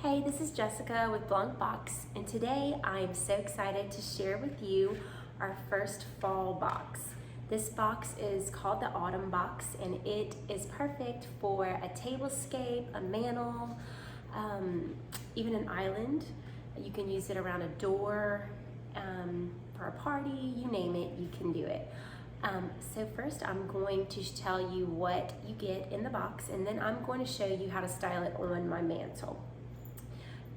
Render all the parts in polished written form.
Hey, this is Jessica with Blanc Box, and today I am so excited to share with you our first fall box. This box is called the Autumn Box, and it is perfect for a tablescape, a mantle, even an island. You can use it around a door, for a party, you name it, you can do it. So first I'm going to tell you what you get in the box, and then I'm going to show you how to style it on my mantle.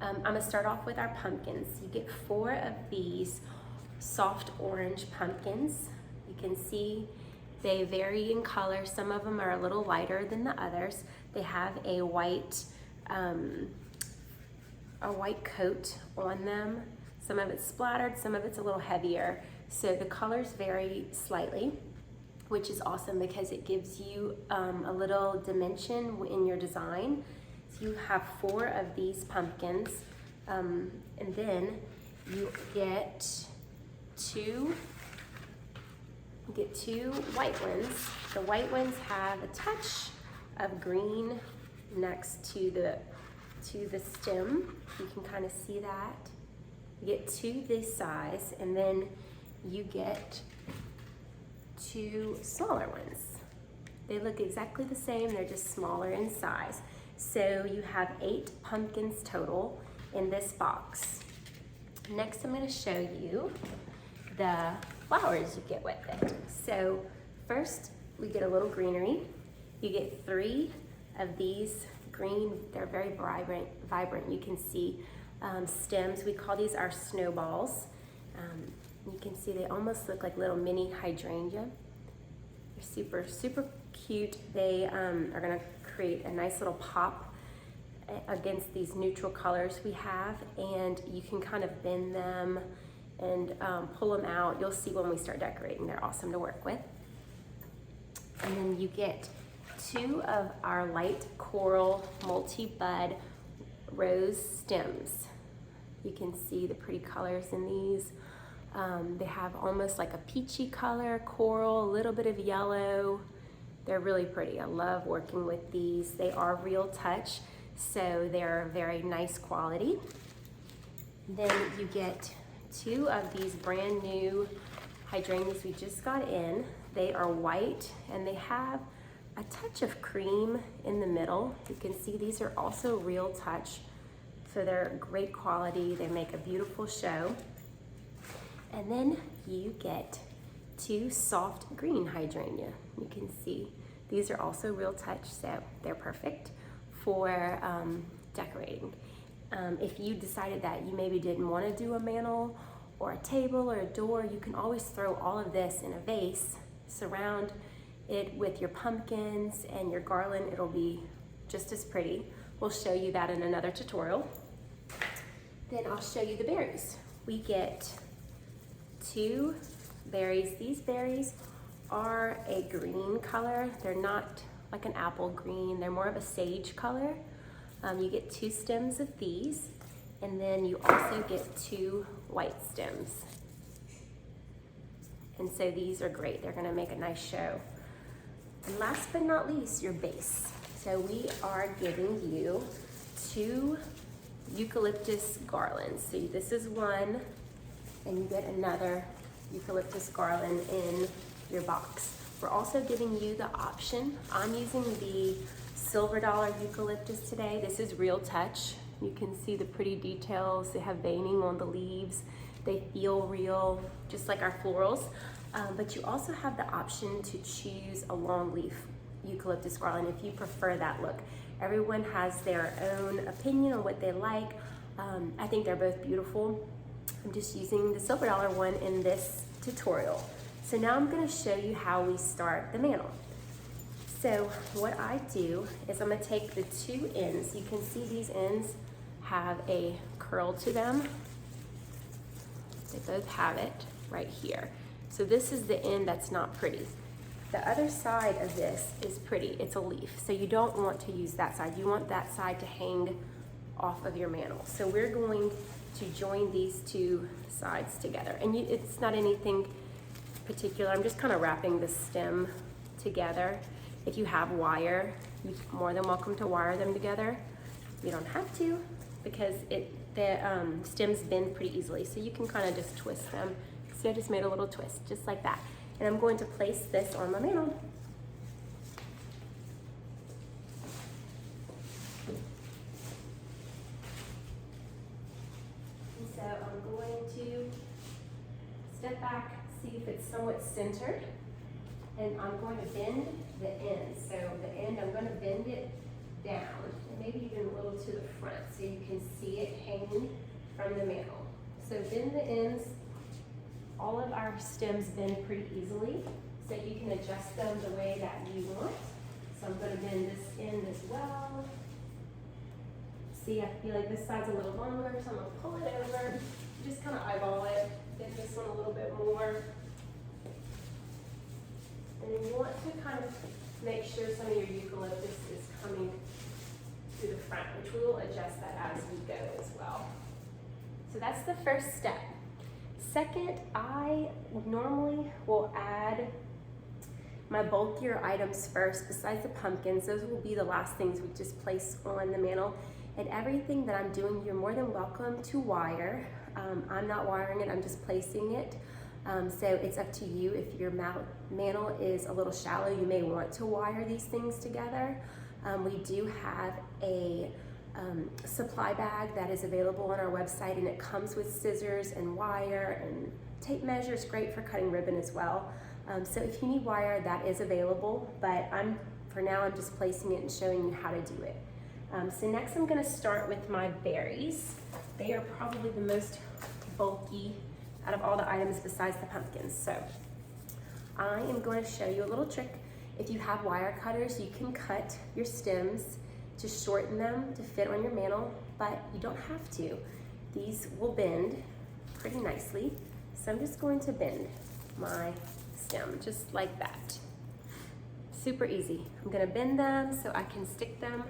I'm gonna start off with our pumpkins. You get 4 of these soft orange pumpkins. You can see they vary in color. Some of them are a little lighter than the others. They have a white coat on them. Some of it's splattered, some of it's a little heavier. So the colors vary slightly, which is awesome because it gives you a little dimension in your design. So you have 4 of these pumpkins, and then you get two white ones. The white ones have a touch of green next to the stem. You can kind of see that. You get 2 this size, and then you get 2 smaller ones. They look exactly the same, they're just smaller in size. So you have 8 pumpkins total in this box. Next, I'm going to show you the flowers you get with it. So first, we get a little greenery. You get 3 of these green, they're very vibrant. You can see stems. We call these our snowballs. You can see they almost look like little mini hydrangea. They're super, super cute. They are going to create a nice little pop against these neutral colors we have, and you can kind of bend them and pull them out. You'll see when we start decorating, they're awesome to work with. And then you get 2 of our light coral multi-bud rose stems. You can see the pretty colors in these. They have almost like a peachy color, coral, a little bit of yellow. They're really pretty. I love working with these. They are real touch, so they're very nice quality. Then you get 2 of these brand new hydrangeas we just got in. They are white, and they have a touch of cream in the middle. You can see these are also real touch, so they're great quality. They make a beautiful show. And then you get 2 soft green hydrangea. You can see these are also real touch, so they're perfect for decorating. If you decided that you maybe didn't want to do a mantle or a table or a door, you can always throw all of this in a vase, surround it with your pumpkins and your garland. It'll be just as pretty. We'll show you that in another tutorial. Then I'll show you the berries. We get 2 berries. These berries are a green color. They're not like an apple green. They're more of a sage color. You get 2 stems of these, and then you also get 2 white stems. And so these are great. They're gonna make a nice show. And last but not least, your base. So we are giving you 2 eucalyptus garlands. So this is one, and you get another eucalyptus garland in your box. We're also giving you the option. I'm using the silver dollar eucalyptus today. This is real touch. You can see the pretty details. They have veining on the leaves. They feel real, just like our florals. But you also have the option to choose a long leaf eucalyptus garland if you prefer that look. Everyone has their own opinion on what they like. I think they're both beautiful. I'm just using the silver dollar one in this tutorial. So now I'm going to show you how we start the mantle. So what I do is I'm going to take the 2 ends. You can see these ends have a curl to them. They both have it right here. So this is the end that's not pretty. The other side of this is pretty. It's a leaf. So you don't want to use that side. You want that side to hang off of your mantle. So we're going to join these 2 sides together. And it's not anything particular. I'm just kind of wrapping the stem together. If you have wire, you're more than welcome to wire them together. You don't have to. because the stems bend pretty easily. So you can kind of just twist them. See, I just made a little twist, just like that. And I'm going to place this on my mantle. And so I'm going to step back, see if it's somewhat centered. And I'm going to bend the end. So the end, I'm going to bend it down, and maybe even a little to the front so you can see it hanging from the mantle. So bend the ends. All of our stems bend pretty easily, so you can adjust them the way that you want. So I'm going to bend this end as well. See, I feel like this side's a little longer, so I'm going to pull it over. Just kind of eyeball it, bend this one a little bit more. And then you want to kind of make sure some of your eucalyptus is coming to the front, which we will adjust that as we go as well. So that's the first step. Second, I normally will add my bulkier items first. Besides the pumpkins, those will be the last things we just place on the mantle. And everything that I'm doing, you're more than welcome to wire. I'm not wiring it, I'm just placing it. So it's up to you. If your mantle is a little shallow, you may want to wire these things together. We do have a supply bag that is available on our website, and it comes with scissors and wire and tape measure. It's great for cutting ribbon as well. So if you need wire, that is available, but for now I'm just placing it and showing you how to do it. So next I'm going to start with my berries. They are probably the most bulky out of all the items besides the pumpkins. So I am going to show you a little trick. If you have wire cutters, you can cut your stems to shorten them to fit on your mantle, but you don't have to. These will bend pretty nicely. So I'm just going to bend my stem just like that. Super easy. I'm going to bend them so I can stick them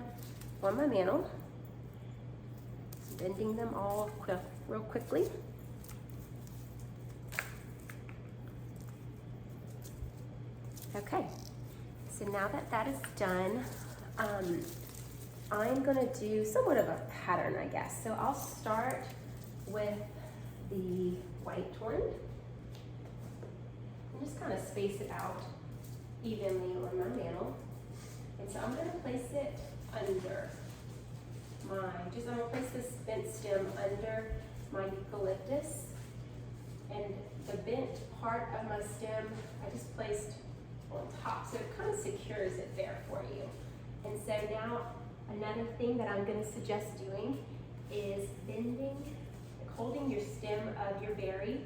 on my mantle. Bending them all real quickly. Okay, so now that that is done, I'm gonna do somewhat of a pattern, I guess. So I'll start with the white one and just kind of space it out evenly on my mantle. And so I'm gonna place it under I'm gonna place this bent stem under my eucalyptus, and the bent part of my stem I just placed on top, so it kind of secures it there for you. And so now another thing that I'm going to suggest doing is holding your stem of your berry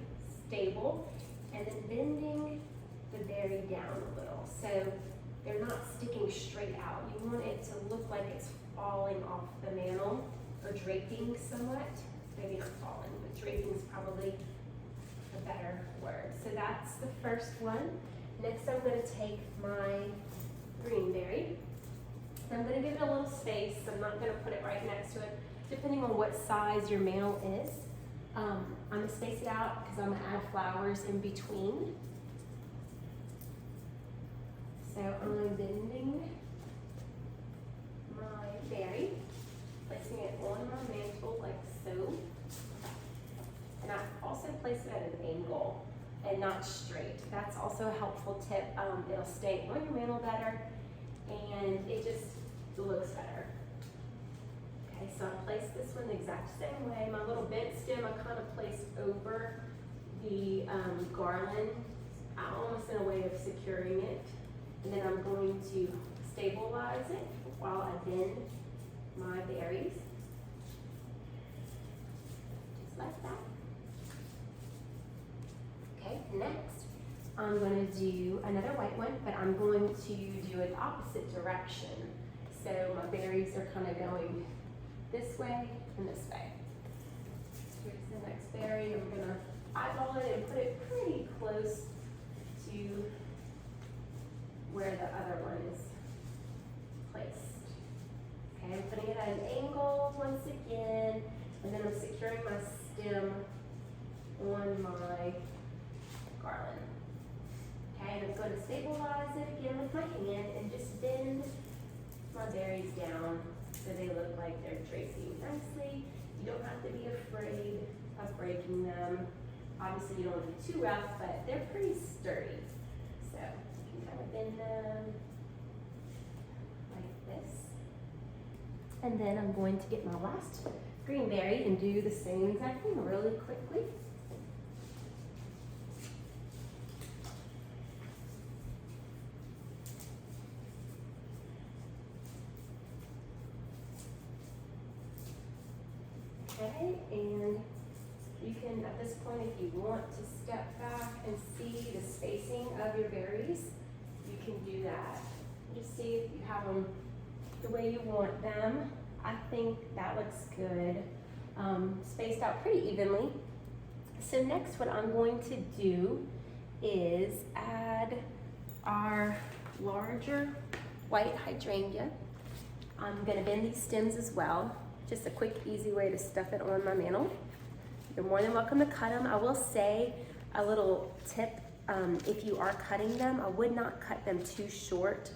stable, and then bending the berry down a little so they're not sticking straight out. You want it to look like it's falling off the mantle, or draping somewhat. Maybe not falling, but draping is probably a better word. So that's the first one. Next I'm going to take my green berry. I'm going to give it a little space. I'm not going to put it right next to it, depending on what size your mantle is. I'm going to space it out because I'm going to add flowers in between. So I'm bending my berry, placing it on my mantle like so. And I also place it at an angle and not straight. That's also a helpful tip. It'll stay on your mantle better, and it just looks better. Okay, so I placed this one the exact same way. My little bent stem I kind of placed over the garland, almost in a way of securing it. And then I'm going to stabilize it while I bend my berries. Just like that. Okay, next I'm going to do another white one, but I'm going to do it opposite direction. So my berries are kind of going this way and this way. Here's the next berry. I'm going to eyeball it and put it pretty close to where the other one is placed. Okay, I'm putting it at an angle once again, and then I'm securing my stem on my garland. Okay, and I'm going to stabilize it again with my hand and just bend my berries down so they look like they're draping nicely. You don't have to be afraid of breaking them. Obviously, you don't want to be too rough, but they're pretty sturdy. So you can kind of bend them like this. And then I'm going to get my last green berry and do the same exact thing really quickly. Okay, and you can, at this point, if you want to step back and see the spacing of your berries, you can do that. Just see if you have them the way you want them. I think that looks good. Spaced out pretty evenly. So next what I'm going to do is add our larger white hydrangea. I'm gonna bend these stems as well. Just a quick, easy way to stuff it on my mantle. You're more than welcome to cut them. I will say a little tip, if you are cutting them, I would not cut them too short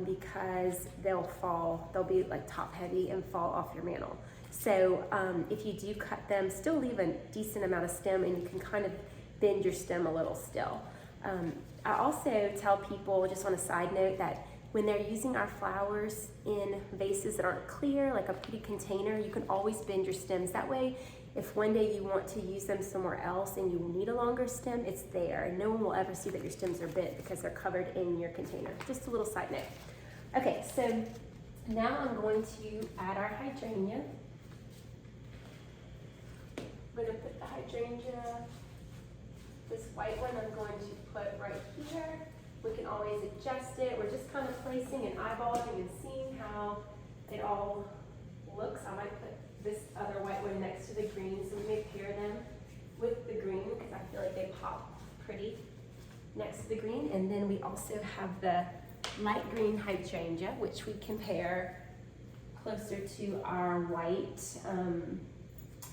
because they'll fall, they'll be like top heavy and fall off your mantle. So if you do cut them, still leave a decent amount of stem and you can kind of bend your stem a little still. I also tell people, just on a side note, that when they're using our flowers in vases that aren't clear, like a pretty container, you can always bend your stems. That way, if one day you want to use them somewhere else and you need a longer stem, it's there. And no one will ever see that your stems are bent because they're covered in your container. Just a little side note. Okay, so now I'm going to add our hydrangea. I'm gonna put the hydrangea, this white one I'm going to put right here. We can always adjust it. We're just kind of placing and eyeballing and seeing how it all looks. I might put this other white one next to the green, so we may pair them with the green because I feel like they pop pretty next to the green. And then we also have the light green hydrangea, which we can pair closer to our white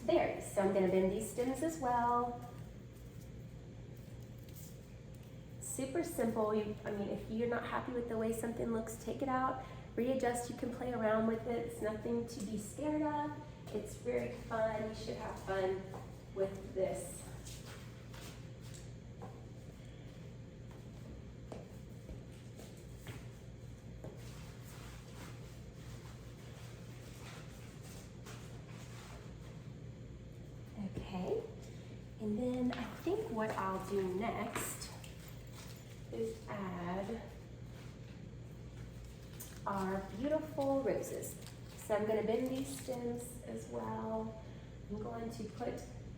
berries. So I'm gonna bend these stems as well. Super simple. I mean, if you're not happy with the way something looks, take it out, readjust. You can play around with it. It's nothing to be scared of. It's very fun. You should have fun with this. Okay, and then I think what I'll do next is add our beautiful roses. So I'm going to bend these stems as well. I'm going to put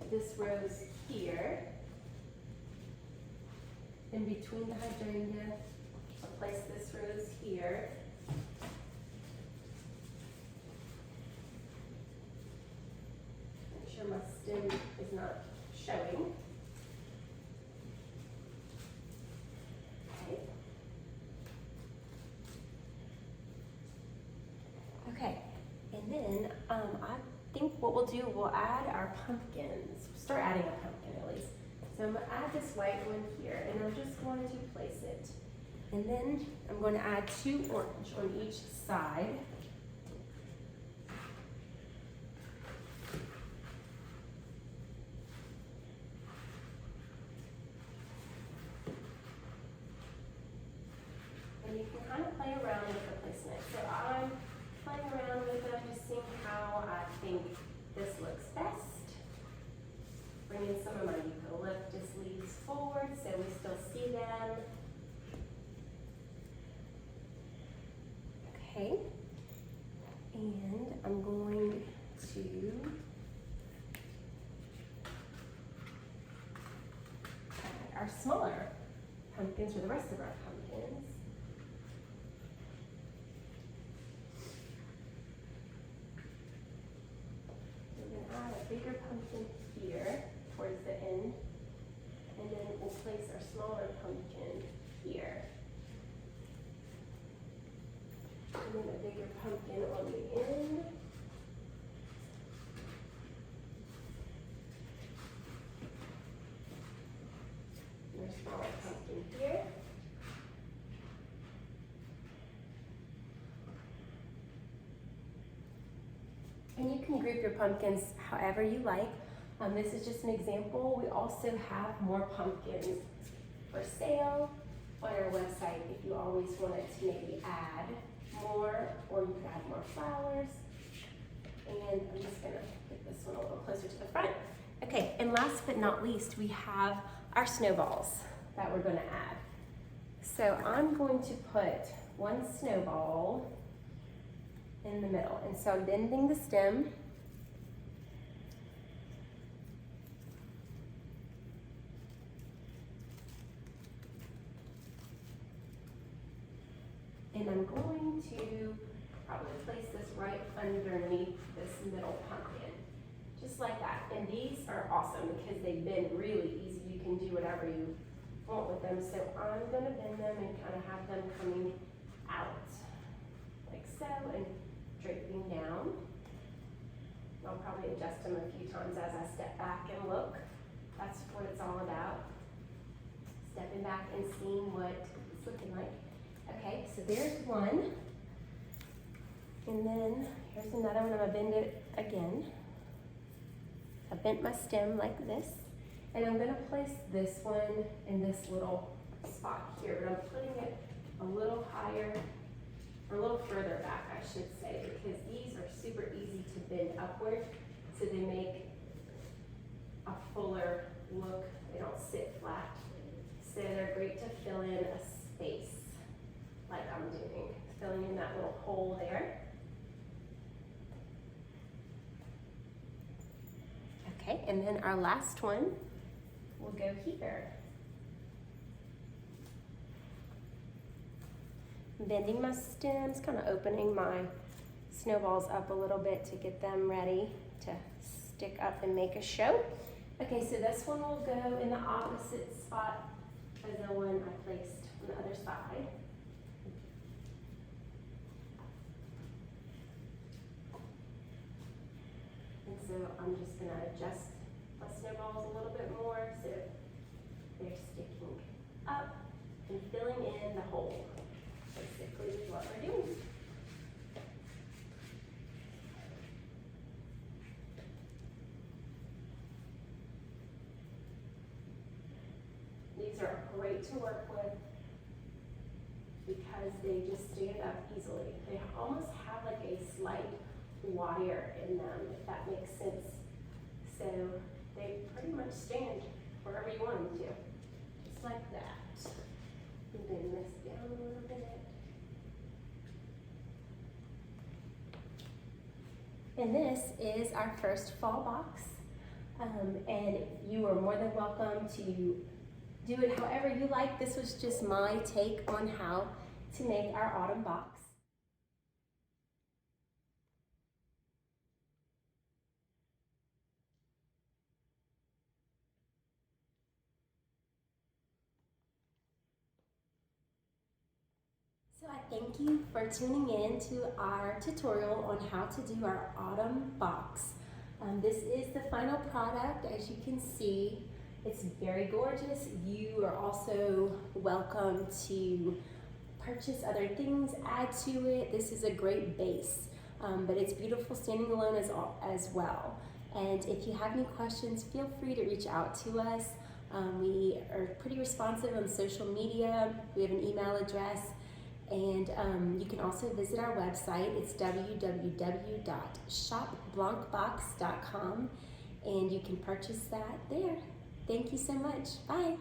this rose here in between the hydrangea. I'll place this rose here. Make sure my stem is not showing. Okay, and then I think what we'll do, we'll add our pumpkins. Start adding a pumpkin at least. So I'm gonna add this white one here, and I'm just going to place it. And then I'm going to add 2 orange on each side. And you can kind of play around with the placement. So I'm playing around with them, just seeing how I think this looks best. Bringing some of my eucalyptus leaves forward so we still see them. Okay, and I'm going to add our smaller pumpkins, or the rest of our pumpkins. Add a bigger pumpkin here towards the end, and then we'll place our smaller pumpkin here. And then a bigger pumpkin on the end. And a smaller pumpkin here. And you can group your pumpkins however you like. This is just an example. We also have more pumpkins for sale on our website if you always wanted to maybe add more, or you could add more flowers. And I'm just gonna get this one a little closer to the front. Okay, and last but not least, we have our snowballs that we're gonna add. So I'm going to put one snowball in the middle. And so I'm bending the stem. And I'm going to probably place this right underneath this middle pumpkin, just like that. And these are awesome because they bend really easy. You can do whatever you want with them. So I'm gonna bend them and kind of have them coming out like so and draping down. I'll probably adjust them a few times as I step back and look. That's what it's all about. Stepping back and seeing what it's looking like. Okay, so there's one. And then here's another one. I'm gonna bend it again. I bent my stem like this. And I'm gonna place this one in this little spot here. But I'm putting it a little higher, or a little further back, I should say, because these are super easy to bend upward. So they make a fuller look. They don't sit flat. So they're great to fill in a space like I'm doing, filling in that little hole there. Okay, and then our last one will go here. Bending my stems, kind of opening my snowballs up a little bit to get them ready to stick up and make a show. Okay, so this one will go in the opposite spot as the one I placed on the other side. And so I'm just gonna adjust my snowballs a little bit more so they're sticking up and filling in the hole. Basically is what we're doing. These are great to work with because they just stand up easily. They almost have like a slight wire in them, if that makes sense. So they pretty much stand wherever you want them to, just like that. And bend this down a little bit. And this is our first fall box. And you are more than welcome to do it however you like. This was just my take on how to make our autumn box. So I thank you for tuning in to our tutorial on how to do our autumn box. This is the final product, as you can see. It's very gorgeous. You are also welcome to purchase other things, add to it. This is a great base, but it's beautiful standing alone as well. And if you have any questions, feel free to reach out to us. We are pretty responsive on social media. We have an email address. And you can also visit our website. It's www.shopblancbox.com, and you can purchase that there. Thank you so much. Bye.